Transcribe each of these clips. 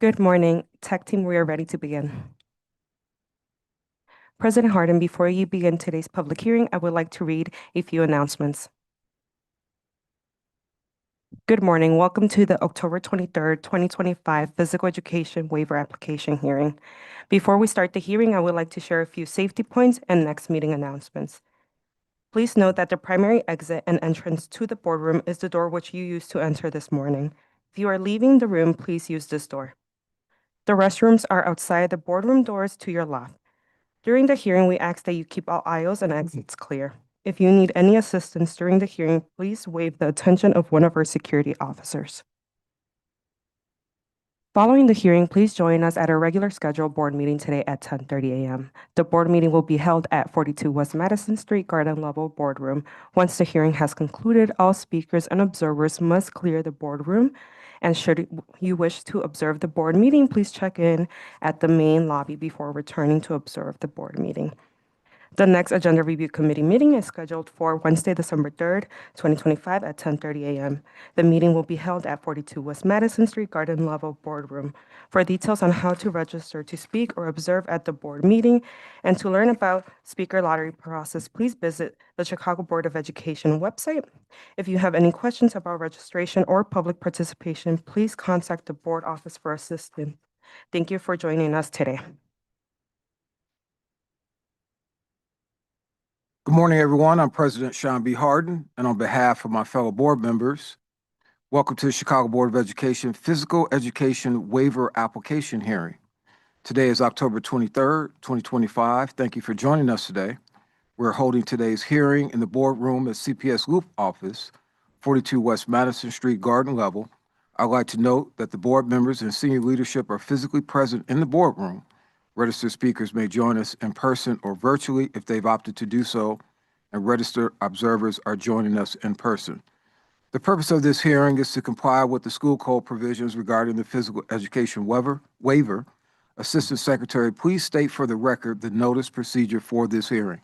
Good morning. Tech team, we are ready to begin. President Harden, before you begin today's public hearing, I would like to read a few announcements. Good morning. Welcome to the October 23rd, 2025 Physical Education Waiver Application hearing. Before we start the hearing, I would like to share a few safety points and next meeting announcements. Please note that the primary exit and entrance to the boardroom is the door which you used to enter this morning. If you are leaving the room, please use this door. The restrooms are outside the boardroom doors to your left. During the hearing, we ask that you keep all aisles and exits clear. If you need any assistance during the hearing, please waive the attention of one of our security officers. Following the hearing, please join us at our regular scheduled board meeting today at 10:30 a.m. The board meeting will be held at 42 West Madison Street Garden Level Boardroom. Once the hearing has concluded, all speakers and observers must clear the boardroom. And should you wish to observe the board meeting, please check in at the main lobby before returning to observe the board meeting. The next Agenda Review Committee meeting is scheduled for Wednesday, December 3rd, 2025 at 10:30 a.m. The meeting will be held at 42 West Madison Street Garden Level Boardroom. For details on how to register to speak or observe at the board meeting and to learn about speaker lottery process, please visit the Chicago Board of Education website. If you have any questions about registration or public participation, please contact the board office for assistance. Thank you for joining us today. Good morning, everyone. I'm President Sean B. Harden, and on behalf of my fellow board members, welcome to the Chicago Board of Education Physical Education Waiver Application hearing. Today is October 23rd, 2025. Thank you for joining us today. We're holding today's hearing in the boardroom at CPS Loop Office, 42 West Madison Street, Garden Level. I'd like to note that the board members and senior leadership are physically present in the boardroom. Registered speakers may join us in person or virtually if they've opted to do so, and registered observers are joining us in person. The purpose of this hearing is to comply with the school code provisions regarding the physical education waiver. Assistant Secretary, please state for the record the notice procedure for this hearing.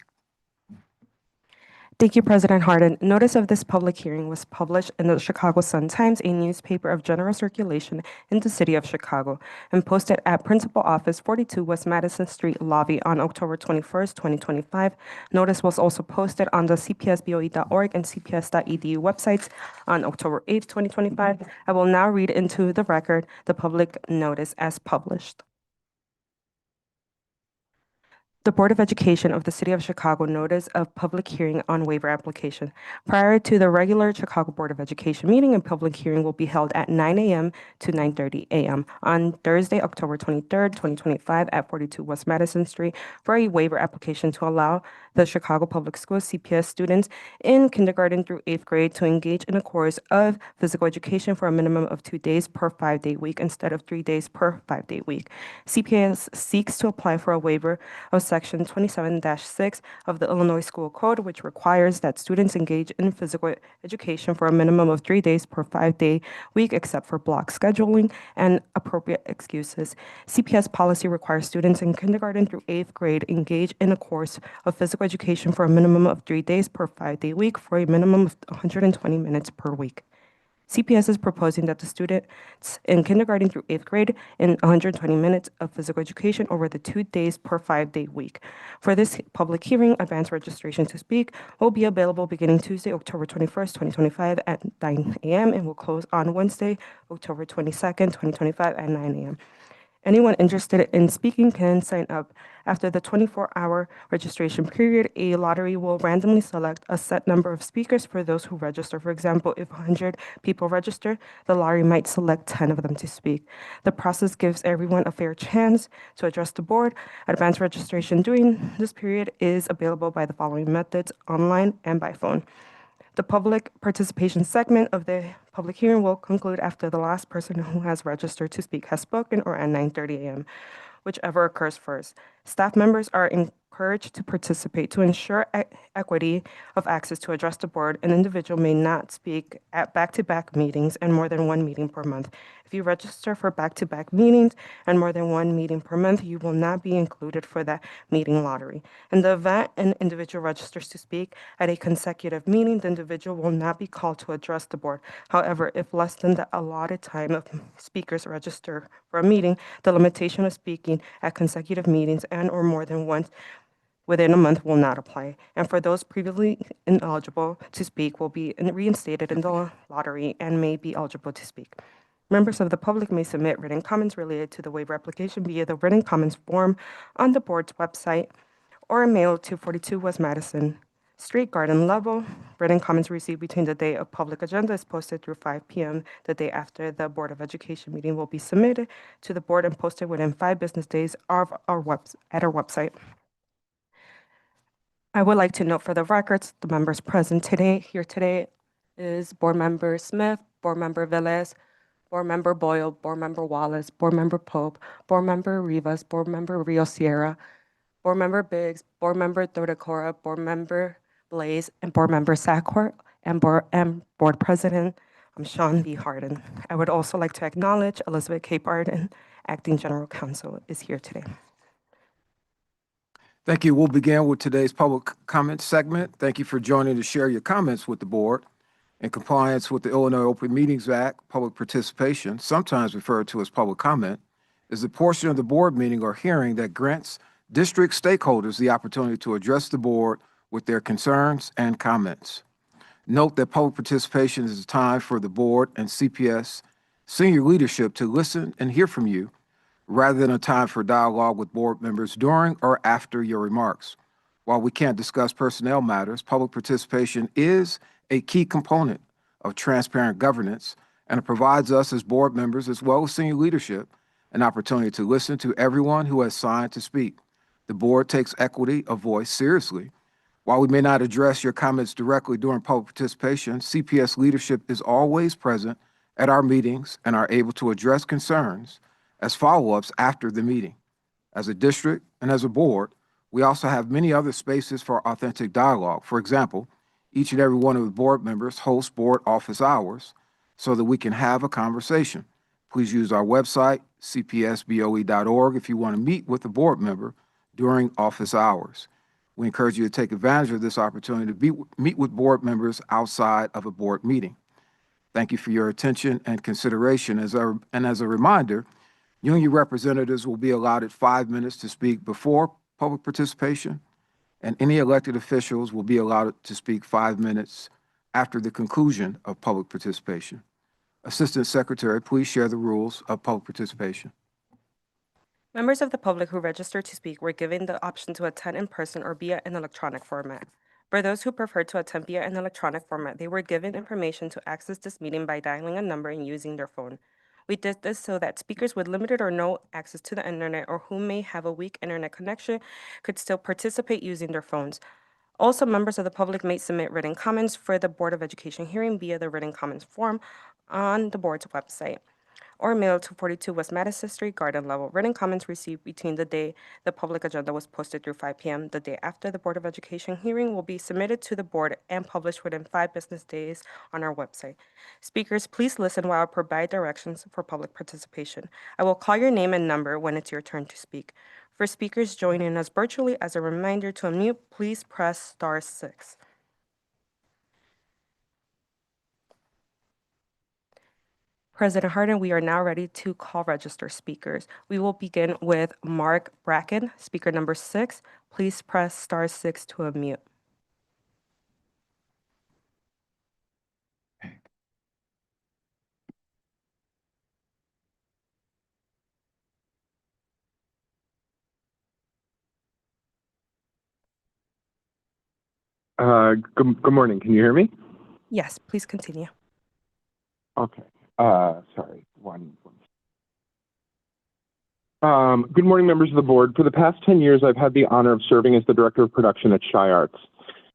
Thank you, President Harden. Notice of this public hearing was published in the Chicago Sun-Times, a newspaper of general circulation in the city of Chicago, and posted at Principal Office, 42 West Madison Street lobby on October 21st, 2025. Notice was also posted on the cpsboe.org and cps.edu websites on October 8th, 2025. I will now read into the record the public notice as published. The Board of Education of the City of Chicago notice of public hearing on waiver application. Prior to the regular Chicago Board of Education meeting, a public hearing will be held at 9 a.m. to 9:30 a.m. on Thursday, October 23rd, 2025 at 42 West Madison Street for a waiver application to allow the Chicago Public Schools CPS students in kindergarten through 8th grade to engage in a course of physical education for a minimum of 2 days per 5-day week instead of 3 days per 5-day week. CPS seeks to apply for a waiver of Section 27-6 of the Illinois School Code, which requires that students engage in physical education for a minimum of 3 days per 5-day week, except for block scheduling and appropriate excuses. CPS policy requires students in kindergarten through 8th grade engage in a course of physical education for a minimum of 3 days per 5-day week for a minimum of 120 minutes per week. CPS is proposing that the students in kindergarten through 8th grade in 120 minutes of physical education over the 2 days per 5-day week. For this public hearing, advance registration to speak will be available beginning Tuesday, October 21st, 2025 at 9 a.m. and will close on Wednesday, October 22nd, 2025 at 9 a.m. Anyone interested in speaking can sign up. After the 24-hour registration period, a lottery will randomly select a set number of speakers for those who register. For example, if 100 people register, the lottery might select 10 of them to speak. The process gives everyone a fair chance to address the board. Advance registration during this period is available by the following methods: online and by phone. The public participation segment of the public hearing will conclude after the last person who has registered to speak has spoken or at 9:30 a.m., whichever occurs first. Staff members are encouraged to participate to ensure equity of access to address the board. An individual may not speak at back-to-back meetings and more than one meeting per month. If you register for back-to-back meetings and more than one meeting per month, you will not be included for that meeting lottery. In the event an individual registers to speak at a consecutive meeting, the individual will not be called to address the board. However, if less than the allotted time of speakers register for a meeting, the limitation of speaking at consecutive meetings and or more than once within a month will not apply, and for those previously ineligible to speak will be reinstated in the lottery and may be eligible to speak. Members of the public may submit written comments related to the waiver application via the written comments form on the board's website or mail to 42 West Madison Street, Garden Level. Written comments received between the day of public agenda is posted through 5 p.m. the day after the Board of Education meeting will be submitted to the board and posted within 5 business days of at our website. I would like to note for the records, the members present here today is Board Member Smith, Board Member Velez, Board Member Boyle, Board Member Wallace, Board Member Pope, Board Member Rivas, Board Member Rio Sierra, Board Member Biggs, Board Member Thordecora, Board Member Blaze, and Board Member Sackort, and Board President Sean B. Harden. I would also like to acknowledge Elizabeth K. Barden, Acting General Counsel, is here today. Thank you. We'll begin with today's public comment segment. Thank you for joining to share your comments with the board. In compliance with the Illinois Open Meetings Act, public participation, sometimes referred to as public comment, is a portion of the board meeting or hearing that grants district stakeholders the opportunity to address the board with their concerns and comments. Note that public participation is a time for the board and CPS senior leadership to listen and hear from you, rather than a time for dialogue with board members during or after your remarks. While we can't discuss personnel matters, public participation is a key component of transparent governance, and it provides us as board members, as well as senior leadership, an opportunity to listen to everyone who has signed to speak. The board takes equity of voice seriously. While we may not address your comments directly during public participation, CPS leadership is always present at our meetings and are able to address concerns as follow-ups after the meeting. As a district and as a board, we also have many other spaces for authentic dialogue. For example, each and every one of the board members hosts board office hours so that we can have a conversation. Please use our website, cpsboe.org, if you want to meet with a board member during office hours. We encourage you to take advantage of this opportunity to meet with board members outside of a board meeting. Thank you for your attention and consideration. As a reminder, union representatives will be allotted 5 minutes to speak before public participation, and any elected officials will be allowed to speak 5 minutes after the conclusion of public participation. Assistant Secretary, please share the rules of public participation. Members of the public who registered to speak were given the option to attend in person or via an electronic format. For those who prefer to attend via an electronic format, they were given information to access this meeting by dialing a number and using their phone. We did this so that speakers with limited or no access to the internet or who may have a weak internet connection could still participate using their phones. Also, members of the public may submit written comments for the Board of Education hearing via the written comments form on the board's website or mail to 42 West Madison Street, Garden Level. Written comments received between the day the public agenda was posted through 5 p.m. the day after the Board of Education hearing will be submitted to the board and published within 5 business days on our website. Speakers, please listen while I provide directions for public participation. I will call your name and number when it's your turn to speak. For speakers joining us virtually, as a reminder to unmute, please press *6. President Harden, we are now ready to call register speakers. We will begin with Mark Bracken, speaker number 6. Please press *6 to unmute. Good morning. Can you hear me? Yes, please continue. Okay. Sorry. Good morning, members of the board. For the past 10 years, I've had the honor of serving as the director of production at Shy Arts.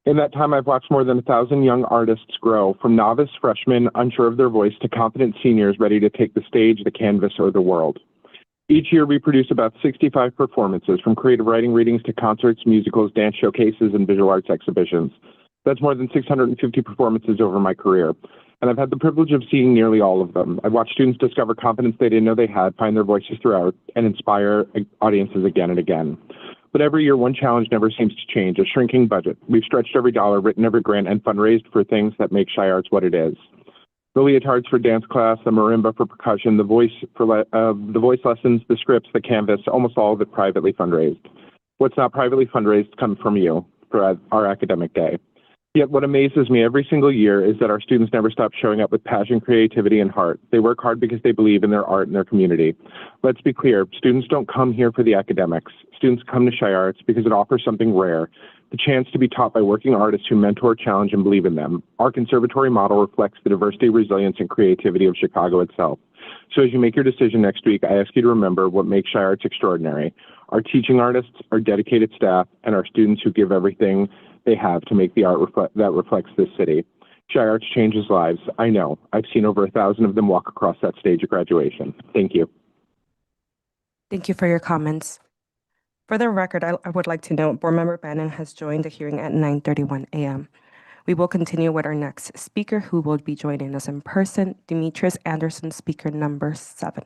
In that time, I've watched more than 1,000 young artists grow, from novice freshmen unsure of their voice to confident seniors ready to take the stage, the canvas, or the world. Each year, we produce about 65 performances, from creative writing readings to concerts, musicals, dance showcases, and visual arts exhibitions. That's more than 650 performances over my career. and I've had the privilege of seeing nearly all of them. I've watched students discover confidence they didn't know they had, find their voices throughout, and inspire audiences again and again. But every year, one challenge never seems to change: a shrinking budget. We've stretched every dollar, written every grant, and fundraised for things that make Chi-Arts what it is. The leotards for dance class, the marimba for percussion, the voice lessons, the scripts, the canvas, almost all of it privately fundraised. What's not privately fundraised comes from you for our academic day. Yet what amazes me every single year is that our students never stop showing up with passion, creativity, and heart. They work hard because they believe in their art and their community. Let's be clear, students don't come here for the academics. Students come to Chi-Arts because it offers something rare: the chance to be taught by working artists who mentor, challenge, and believe in them. Our conservatory model reflects the diversity, resilience, and creativity of Chicago itself. So as you make your decision next week, I ask you to remember what makes Chi-Arts extraordinary: our teaching artists, our dedicated staff, and our students who give everything they have to make the art that reflects this city. Chi-Arts changes lives. I know. I've seen over 1,000 of them walk across that stage at graduation. Thank you. Thank you for your comments. For the record, I would like to note Board Member Bannon has joined the hearing at 9:31 a.m. We will continue with our next speaker, who will be joining us in person, Demetrius Anderson, speaker number 7.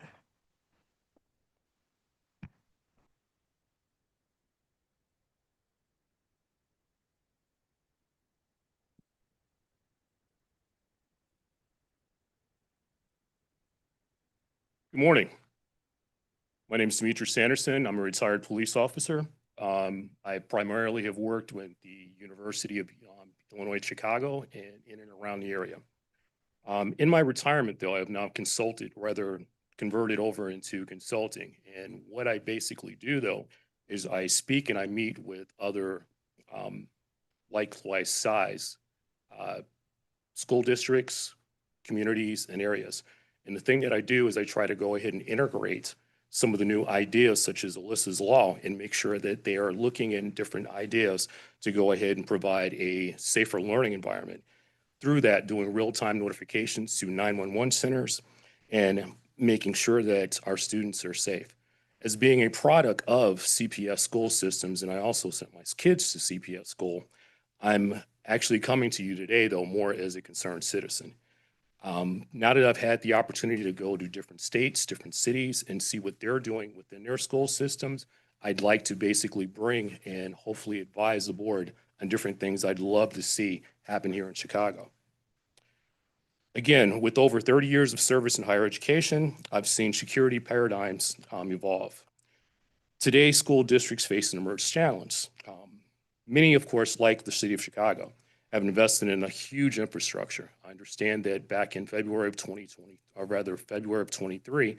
Good morning. My name is Demetrius Sanderson. I'm a retired police officer. I primarily have worked with the University of Illinois, Chicago, and in and around the area. In my retirement, though, I have now converted over into consulting. And what I basically do, though, is I speak and I meet with other likewise size school districts, communities, and areas. And the thing that I do is I try to go ahead and integrate some of the new ideas, such as Alyssa's Law, and make sure that they are looking in different ideas to go ahead and provide a safer learning environment. Through that, doing real-time notifications to 911 centers and making sure that our students are safe. As being a product of CPS school systems, and I also sent my kids to CPS school, I'm actually coming to you today, though, more as a concerned citizen. Now that I've had the opportunity to go to different states, different cities, and see what they're doing within their school systems, I'd like to basically bring and hopefully advise the board on different things I'd love to see happen here in Chicago. Again, with over 30 years of service in higher education, I've seen security paradigms evolve. Today, school districts face an emerging challenge. Many, of course, like the city of Chicago, have invested in a huge infrastructure. I understand that back in February of 2020, or rather February of 23,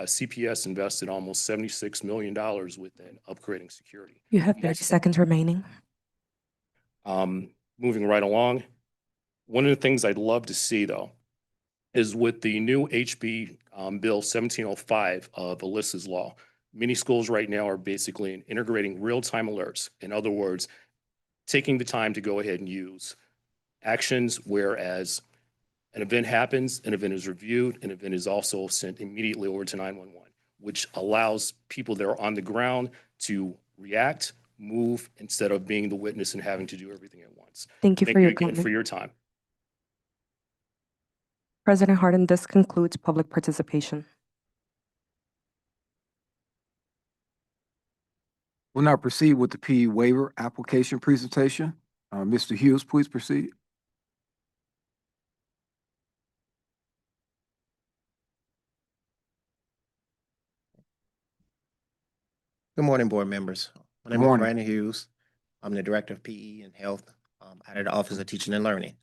CPS invested almost $76 million within upgrading security. You have 30 seconds remaining. Moving right along, one of the things I'd love to see, though, is with the new HB Bill 1705 of Alyssa's Law. Many schools right now are basically integrating real-time alerts. In other words, taking the time to go ahead and use actions, whereas an event happens, an event is reviewed, an event is also sent immediately over to 911, which allows people that are on the ground to react, move, instead of being the witness and having to do everything at once. Thank you for your again comment. for your time. President Harden, this concludes public participation. We'll now proceed with the PE waiver application presentation. Mr. Hughes, please proceed. Good morning, board members. My name is Brandon Hughes. I'm the Director of PE and Health out of the Office of Teaching and Learning.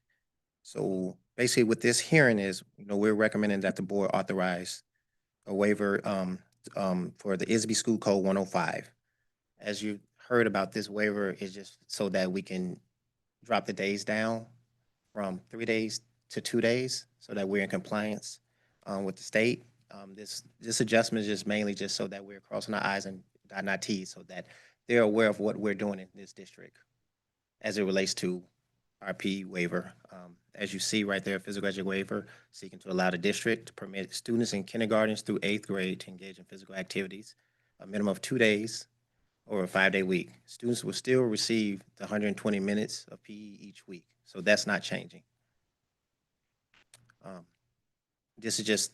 So basically what this hearing is, we're recommending that the board authorize a waiver for the ISB School Code 105. As you heard about, this waiver is just so that we can drop the days down from 3 days to 2 days so that we're in compliance with the state. This adjustment is just mainly just so that we're crossing our I's and dotting our T's so that they're aware of what we're doing in this district as it relates to our PE waiver. As you see right there, physical education waiver seeking to allow the district to permit students in kindergartens through 8th grade to engage in physical activities, a minimum of 2 days or a 5-day week. Students will still receive the 120 minutes of PE each week, so that's not changing. This is just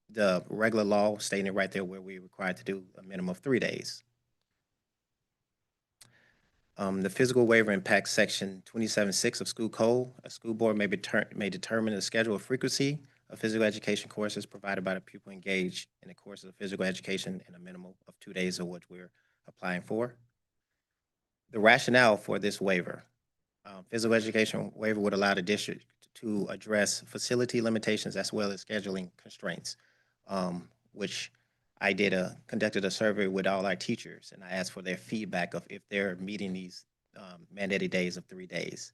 the regular law stating it right there where we're required to do a minimum of 3 days. The physical waiver impacts section 27.6 of school code. A school board may determine the schedule of frequency of physical education courses provided by the pupil engaged in the course of physical education in a minimum of 2 days of which we're applying for. The rationale for this waiver. Physical education waiver would allow the district to address facility limitations as well as scheduling constraints, which I conducted a survey with all our teachers, and I asked for their feedback of if they're meeting these mandated days of 3 days.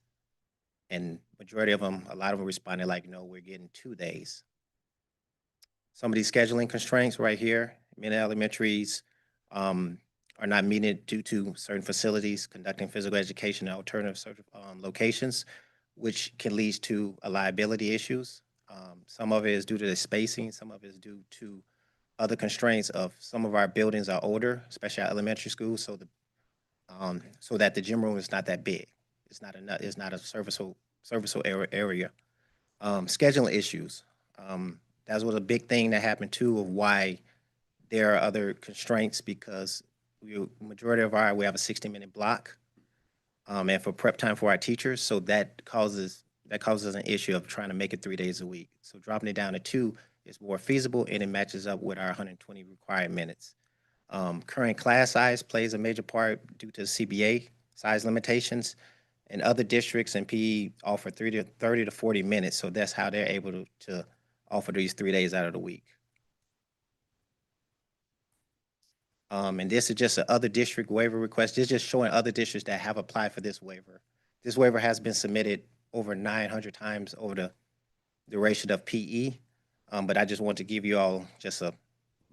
And majority of them, a lot of them responded like, no, we're getting 2 days. Some of these scheduling constraints right here, many elementaries are not meeting it due to certain facilities conducting physical education in alternative locations, which can lead to liability issues. Some of it is due to the spacing, some of it is due to other constraints of some of our buildings are older, especially our elementary schools, so that the gym room is not that big. It's not a serviceable area. Scheduling issues. That was a big thing that happened too of why there are other constraints because we have a 60-minute block, and for prep time for our teachers, so that causes an issue of trying to make it 3 days a week. So dropping it down to 2 is more feasible, and it matches up with our 120 required minutes. Current class size plays a major part due to CBA size limitations, and other districts and PE offer 30 to 40 minutes, so that's how they're able to offer these 3 days out of the week. And this is just an other district waiver request. This is just showing other districts that have applied for this waiver. This waiver has been submitted over 900 times over the duration of PE. But I just want to give you all just a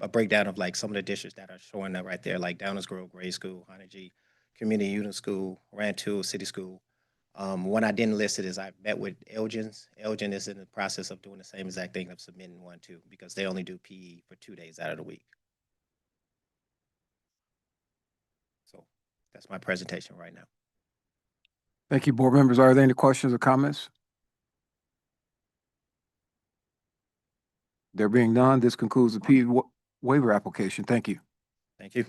breakdown of like some of the districts that are showing that right there, like Downers Grove Grade School, Honegie Community Unit School, Rantoul City School. One I didn't list it is I met with Elgin's. Elgin is in the process of doing the same exact thing of submitting one too, because they only do PE for 2 days out of the week. So that's my presentation right now. Thank you, board members. Are there any questions or comments? There being none, this concludes the PE waiver application. Thank you. Thank you.